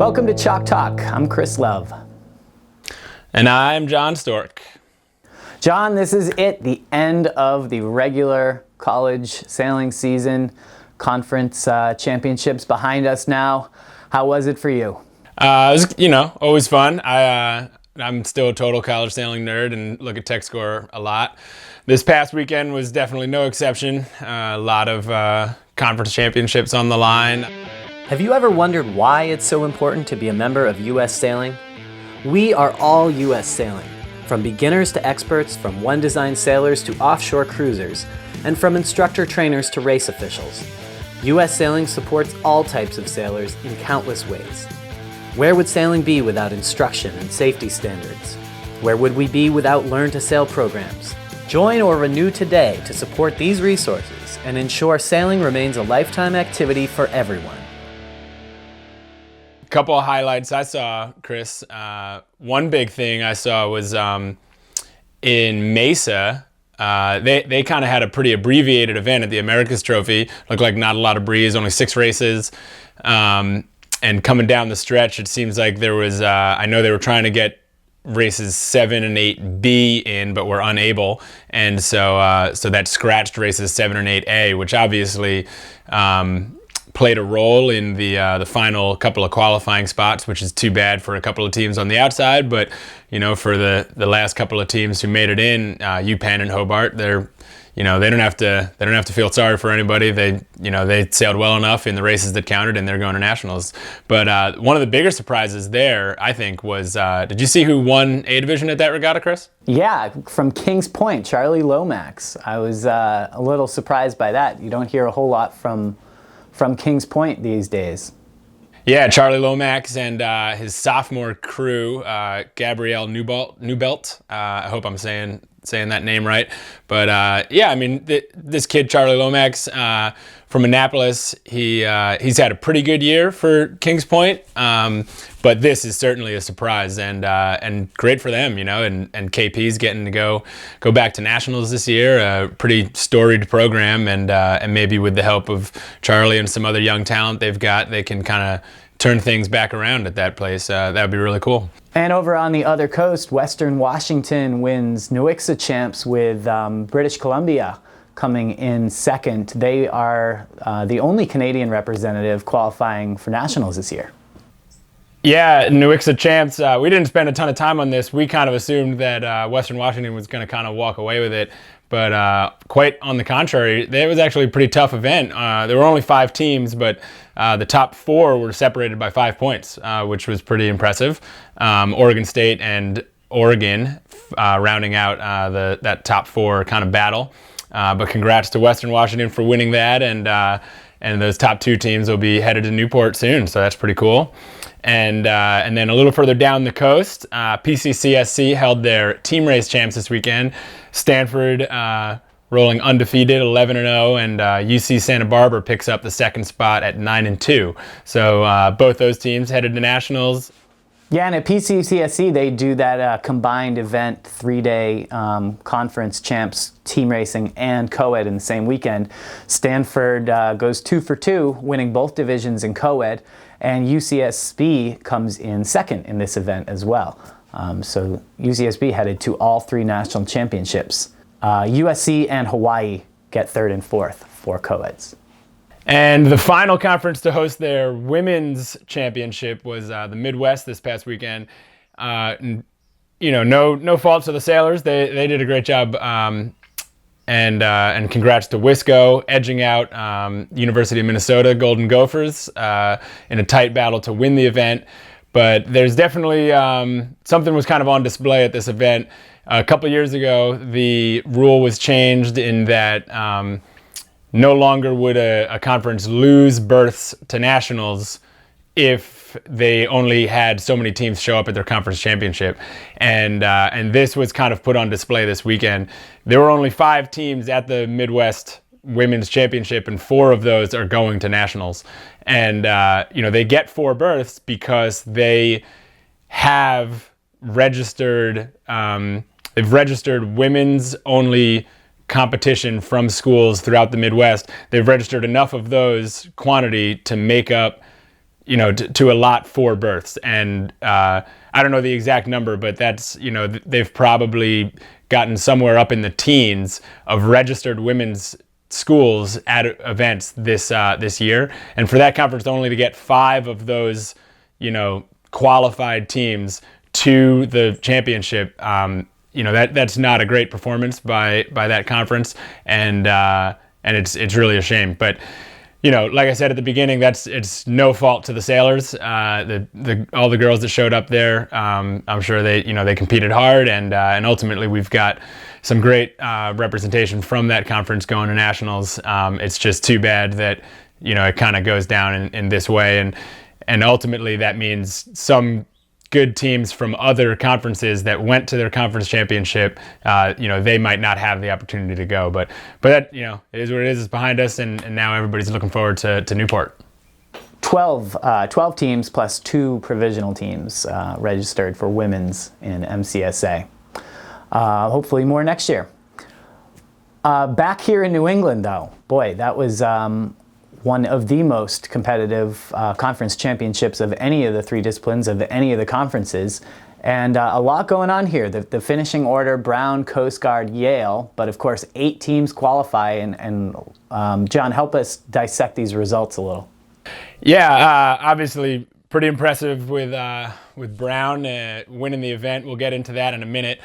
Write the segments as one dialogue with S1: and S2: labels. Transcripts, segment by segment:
S1: Welcome to Chalk Talk. I'm Chris Love.
S2: And I'm John Stork.
S1: John, this is it, the end of the regular college sailing season. Conference championships behind us now. How was it for you?
S2: It was, always fun. I'm still a total college sailing nerd and look at tech score a lot. This past weekend was definitely no exception. A lot of conference championships on the line.
S3: Have you ever wondered why it's so important to be a member of U.S. Sailing? We are all U.S. Sailing, from beginners to experts, from one-design sailors to offshore cruisers, and from instructor trainers to race officials. U.S. Sailing supports all types of sailors in countless ways. Where would sailing be without instruction and safety standards? Where would we be without Learn to Sail programs? Join or renew today to support these resources and ensure sailing remains a lifetime activity for everyone.
S2: Couple of highlights I saw, Chris. One big thing I saw was in Mesa. They kind of had a pretty abbreviated event at the America's Trophy. Looked like not a lot of breeze, only 6 races. And coming down the stretch, it seems like there was, I know they were trying to get races 7 and 8B in, but were unable. And so that scratched races 7 and 8A, which obviously played a role in the final couple of qualifying spots, which is too bad for a couple of teams on the outside. But for the last couple of teams who made it in, UPenn and Hobart, they don't have to feel sorry for anybody. They sailed well enough in the races that counted, and they're going to nationals. But one of the bigger surprises there, I think, was did you see who won A division at that regatta, Chris?
S1: Yeah, from Kings Point, Charlie Lomax. I was a little surprised by that. You don't hear a whole lot from Kings Point these days.
S2: Yeah, Charlie Lomax and his sophomore crew, Gabrielle Newbelt. I hope I'm saying that name right. But this kid, Charlie Lomax, from Annapolis, he's had a pretty good year for Kings Point. But this is certainly a surprise and great for them, and KP's getting to go back to nationals this year, a pretty storied program, and maybe with the help of Charlie and some other young talent they've got, they can kind of turn things back around at that place. That would be really cool.
S1: And over on the other coast, Western Washington wins Coed Champs with British Columbia coming in second. They are the only Canadian representative qualifying for nationals this year.
S2: Yeah, Coed Champs, we didn't spend a ton of time on this. We kind of assumed that Western Washington was going to kind of walk away with it. But quite on the contrary, it was actually a pretty tough event. There were only 5 teams, but the top 4 were separated by 5 points, which was pretty impressive. Oregon State and Oregon rounding out that top 4 kind of battle. But congrats to Western Washington for winning that, and those top 2 teams will be headed to Newport soon, so that's pretty cool. And then a little further down the coast, PCCSC held their team race champs this weekend. Stanford rolling undefeated, 11-0, and UC Santa Barbara picks up the second spot at 9-2. So both those teams headed to nationals.
S1: Yeah, and at PCCSC, they do that combined event, 3-day conference champs, team racing, and co-ed in the same weekend. Stanford goes 2 for 2, winning both divisions in co-ed, and UCSB comes in second in this event as well. So UCSB headed to all 3 national championships. USC and Hawaii get 3rd and 4th for co-eds.
S2: And the final conference to host their women's championship was the Midwest this past weekend. No fault to the sailors. They did a great job. And congrats to Wisco edging out University of Minnesota Golden Gophers in a tight battle to win the event. But there's definitely something was kind of on display at this event. A couple years ago, the rule was changed in that no longer would a conference lose berths to nationals if they only had so many teams show up at their conference championship. And this was kind of put on display this weekend. There were only 5 teams at the Midwest Women's Championship, and 4 of those are going to nationals. And they get 4 berths because they have registered. They've registered women's only competition from schools throughout the Midwest. They've registered enough of those quantity to make up to allot 4 berths. And I don't know the exact number, but that's, they've probably gotten somewhere up in the teens of registered women's schools at events this year. And for that conference only to get 5 of those, qualified teams to the championship, that's not a great performance by that conference, and it's really a shame. But like I said at the beginning, it's no fault to the sailors. All the girls that showed up there, I'm sure they competed hard, and ultimately we've got some great representation from that conference going to nationals. It's just too bad that it kind of goes down in this way, and ultimately that means some good teams from other conferences that went to their conference championship, they might not have the opportunity to go. But that, it is what it is. It's behind us, and now everybody's looking forward to Newport.
S1: 12 teams plus 2 provisional teams registered for women's in MCSA. Hopefully more next year. Back here in New England, though, boy, that was one of the most competitive conference championships of any of the 3 disciplines of any of the conferences. And a lot going on here. The finishing order, Brown, Coast Guard, Yale, but of course 8 teams qualify. And John, help us dissect these results a little.
S2: Yeah, obviously pretty impressive with Brown winning the event. We'll get into that in a minute.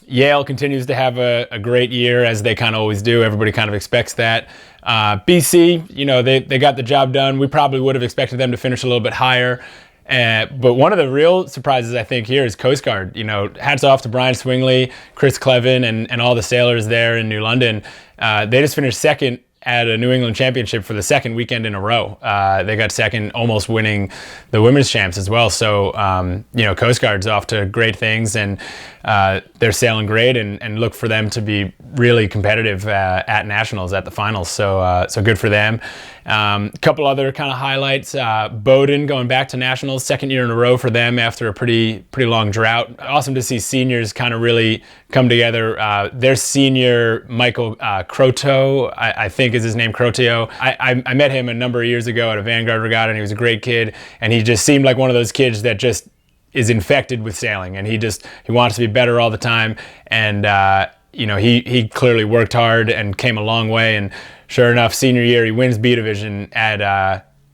S2: Yale continues to have a great year, as they kind of always do. Everybody kind of expects that. BC, they got the job done. We probably would have expected them to finish a little bit higher. But one of the real surprises, I think, here is Coast Guard. Hats off to Brian Swingley, Chris Clevin, and all the sailors there in New London. They just finished second at a New England championship for the second weekend in a row. They got second, almost winning the women's champs as well. So, Coast Guard's off to great things, and they're sailing great, and look for them to be really competitive at nationals, at the finals. So good for them. A couple other kind of highlights. Bowdoin going back to nationals, second year in a row for them after a pretty long drought. Awesome to see seniors kind of really come together. Their senior, Michael Croteau, I think is his name, Croteau. I met him a number of years ago at a Vanguard regatta, and he was a great kid, and he just seemed like one of those kids that just is infected with sailing, and he wants to be better all the time. And he clearly worked hard and came a long way, and sure enough, senior year he wins B division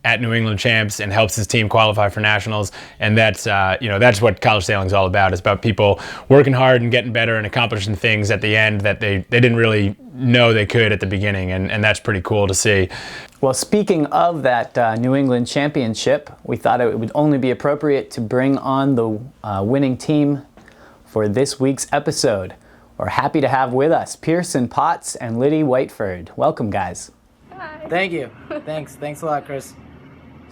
S2: at New England Champs and helps his team qualify for nationals. And that's what college sailing is all about. It's about people working hard and getting better and accomplishing things at the end that they didn't really know they could at the beginning, and that's pretty cool to see.
S1: Well, speaking of that New England Championship, we thought it would only be appropriate to bring on the winning team for this week's episode. We're happy to have with us Pearson Potts and Lydia Whiteford. Welcome, guys.
S4: Hi.
S3: Thank you. Thanks a lot, Chris.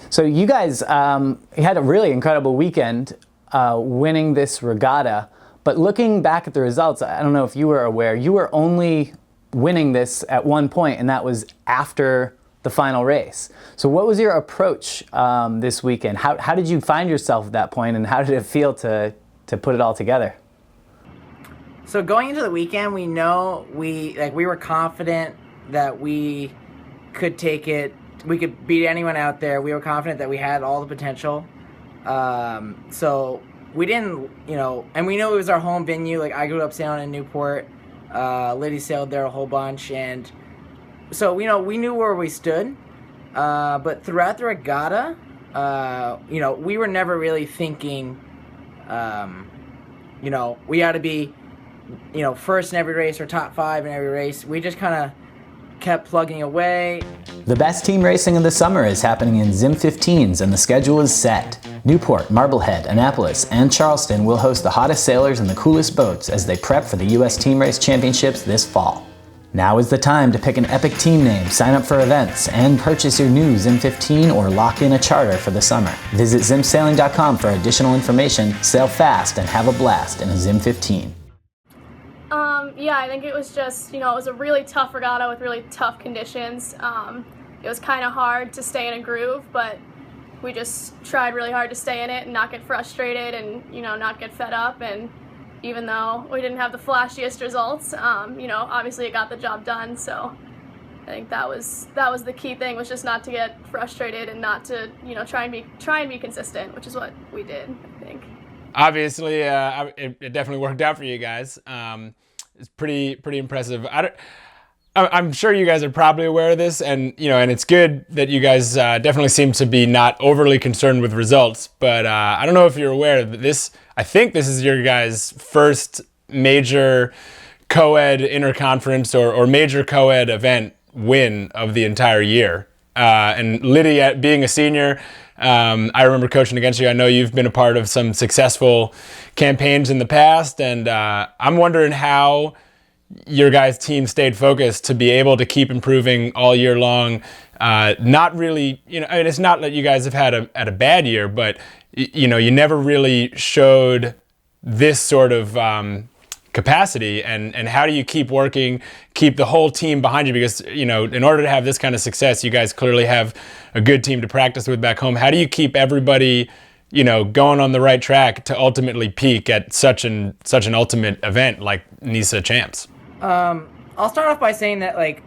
S1: So you guys had a really incredible weekend winning this regatta, but looking back at the results, I don't know if you were aware, you were only winning this at one point, and that was after the final race. So what was your approach this weekend? How did you find yourself at that point, and how did it feel to put it all together?
S4: So going into the weekend, we were confident that we could take it. We could beat anyone out there. We were confident that we had all the potential. So we didn't, and we knew it was our home venue. Like, I grew up sailing in Newport. Lydia sailed there a whole bunch, and so we knew where we stood. But throughout the regatta, we were never really thinking, we had to be, first in every race or top 5 in every race. We just kind of kept plugging away.
S3: The best team racing of the summer is happening in Zim 15s, and the schedule is set. Newport, Marblehead, Annapolis, and Charleston will host the hottest sailors and the coolest boats as they prep for the U.S. Team Race Championships this fall. Now is the time to pick an epic team name, sign up for events, and purchase your new Zim 15 or lock in a charter for the summer. Visit zimsailing.com for additional information, sail fast, and have a blast in a Zim 15.
S5: Yeah, I think it was just, it was a really tough regatta with really tough conditions. It was kind of hard to stay in a groove, but we just tried really hard to stay in it and not get frustrated and, not get fed up. And even though we didn't have the flashiest results, obviously it got the job done. So think that was the key thing, was just not to get frustrated and not to, try and be consistent, which is what we did, I think.
S2: Obviously, it definitely worked out for you guys. It's pretty impressive. I'm sure you guys are probably aware of this, and it's good that you guys definitely seem to be not overly concerned with results. But I don't know if you're aware that this. I think this is your guys' first major co-ed interconference or major co-ed event win of the entire year. And Lydia, being a senior, I remember coaching against you. I know you've been a part of some successful campaigns in the past, and I'm wondering how your guys' team stayed focused to be able to keep improving all year long. Not really, it's not that you guys have had a bad year, but you never really showed this sort of capacity. And how do you keep working, keep the whole team behind you? Because in order to have this kind of success, you guys clearly have a good team to practice with back home. How do you keep everybody going on the right track to ultimately peak at such an ultimate event like NISA Champs?
S4: I'll start off by saying that,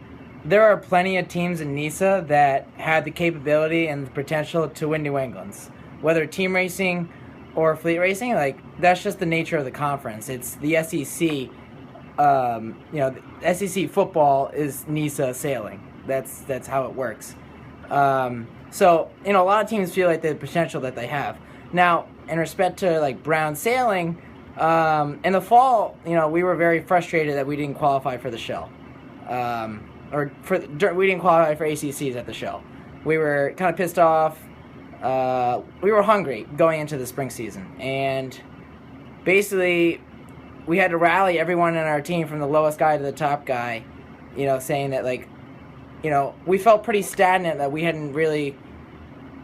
S4: there are plenty of teams in NISA that had the capability and the potential to win New England's. Whether team racing or fleet racing, that's just the nature of the conference. It's the SEC. The SEC football is NISA sailing. That's how it works. So, a lot of teams feel like the potential that they have. Now, in respect to, Brown sailing, in the fall, we were very frustrated that we didn't qualify for the show, we didn't qualify for ACCs at the show. We were kind of pissed off. We were hungry going into the spring season, and basically, we had to rally everyone in our team from the lowest guy to the top guy, saying that we felt pretty stagnant, that we hadn't really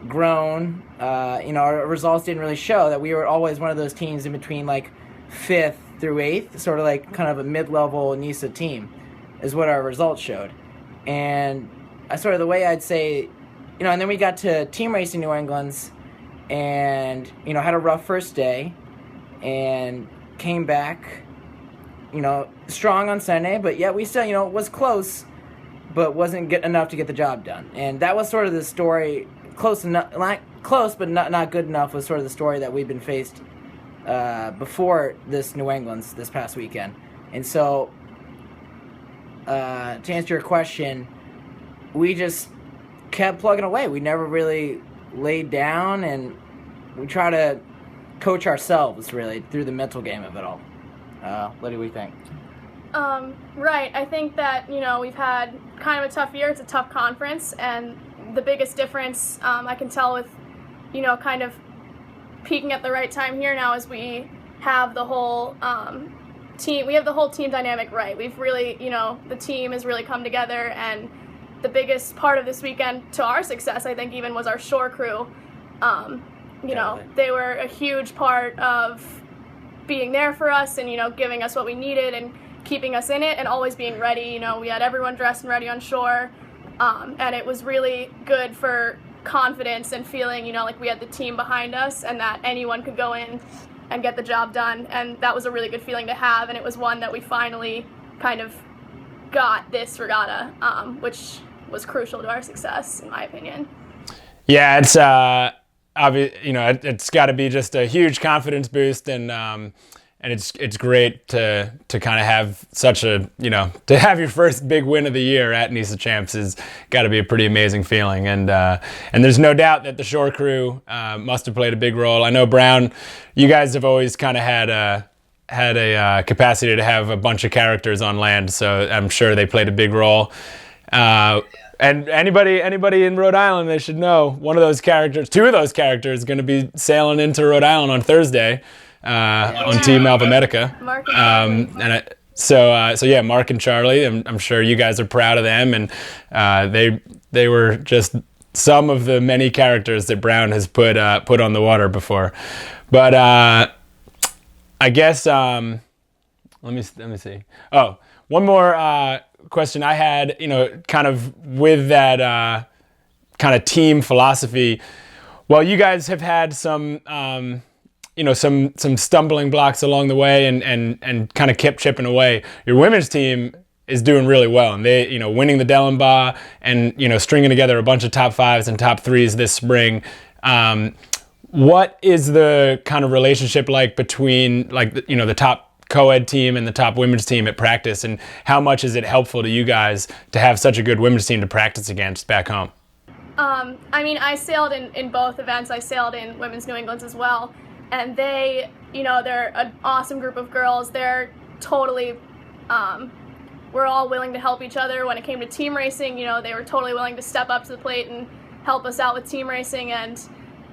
S4: grown. Our results didn't really show, that we were always one of those teams in between 5th through 8th, sort of kind of a mid-level NISA team, is what our results showed. And sort of the way I'd say, and then we got to team racing New England's, and had a rough first day, and came back, strong on Sunday, but yet we still, was close, but wasn't good enough to get the job done. And that was sort of the story. Close but not good enough was sort of the story that we've been faced before this New England's this past weekend. And so, to answer your question, we just kept plugging away. We never really laid down, and we try to coach ourselves, really, through the mental game of it all. What do we think?
S5: Right. I think that, we've had kind of a tough year. It's a tough conference, and the biggest difference I can tell with, kind of peaking at the right time here now is we have the whole team. We have the whole team dynamic right. We've really, the team has really come together, and the biggest part of this weekend to our success, I think, even was our shore crew. They were a huge part of being there for us and, giving us what we needed and keeping us in it and always being ready. We had everyone dressed and ready on shore, and it was really good for confidence and feeling, we had the team behind us and that anyone could go in and get the job done. And that was a really good feeling to have, and it was one that we finally kind of got this regatta, which was crucial to our success, in my opinion.
S2: Yeah, it's obvious. It's got to be just a huge confidence boost, and it's great to kind of have such a to have your first big win of the year at NISA Champs has got to be a pretty amazing feeling, and there's no doubt that the shore crew must have played a big role. I know Brown, you guys have always kind of had a capacity to have a bunch of characters on land, so I'm sure they played a big role. And anybody in Rhode Island, they should know two of those characters, going to be sailing into Rhode Island on Thursday on Team Alpha Medica.
S5: Mark and Charlie.
S2: So yeah, Mark and Charlie. I'm sure you guys are proud of them, and they were just some of the many characters that Brown has put on the water before. But I guess let me see. Oh, one more question I had, kind of with that kind of team philosophy. Well, you guys have had some some stumbling blocks along the way, and kind of kept chipping away. Your women's team is doing really well, and they, winning the Dellenbaugh and, stringing together a bunch of top 5s and top 3s this spring. What is the kind of relationship like between the top co-ed team and the top women's team at practice, and how much is it helpful to you guys to have such a good women's team to practice against back home?
S5: I sailed in both events. I sailed in Women's New England's as well, and they're an awesome group of girls. They're totally, we're all willing to help each other. When it came to team racing, they were totally willing to step up to the plate and help us out with team racing, and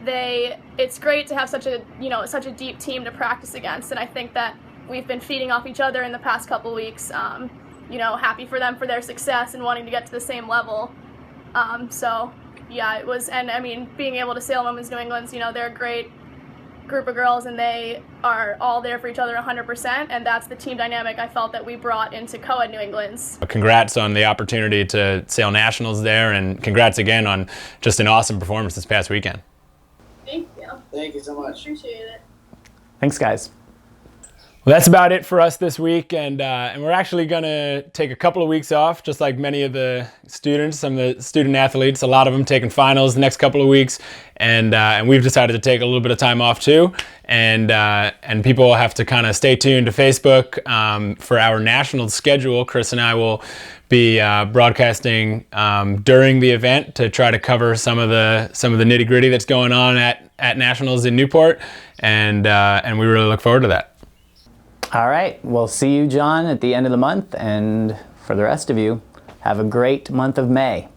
S5: it's great to have such a deep team to practice against, and I think that we've been feeding off each other in the past couple weeks. Happy for them for their success and wanting to get to the same level. It was, and being able to sail Women's New England's, they're a great group of girls, and they are all there for each other 100%, and that's the team dynamic I felt that we brought into Coed New England's.
S2: Congrats on the opportunity to sail nationals there, and congrats again on just an awesome performance this past weekend.
S5: Thank you.
S4: Thank you so much.
S5: Appreciate it.
S1: Thanks, guys.
S2: Well, that's about it for us this week, and we're actually going to take a couple of weeks off, just like many of the students, some of the student athletes, a lot of them taking finals the next couple of weeks, and we've decided to take a little bit of time off too, and people will have to kind of stay tuned to Facebook for our national schedule. Chris and I will be broadcasting during the event to try to cover some of the nitty gritty that's going on at nationals in Newport, and we really look forward to that.
S1: All right, we'll see you, John, at the end of the month, and for the rest of you, have a great month of May.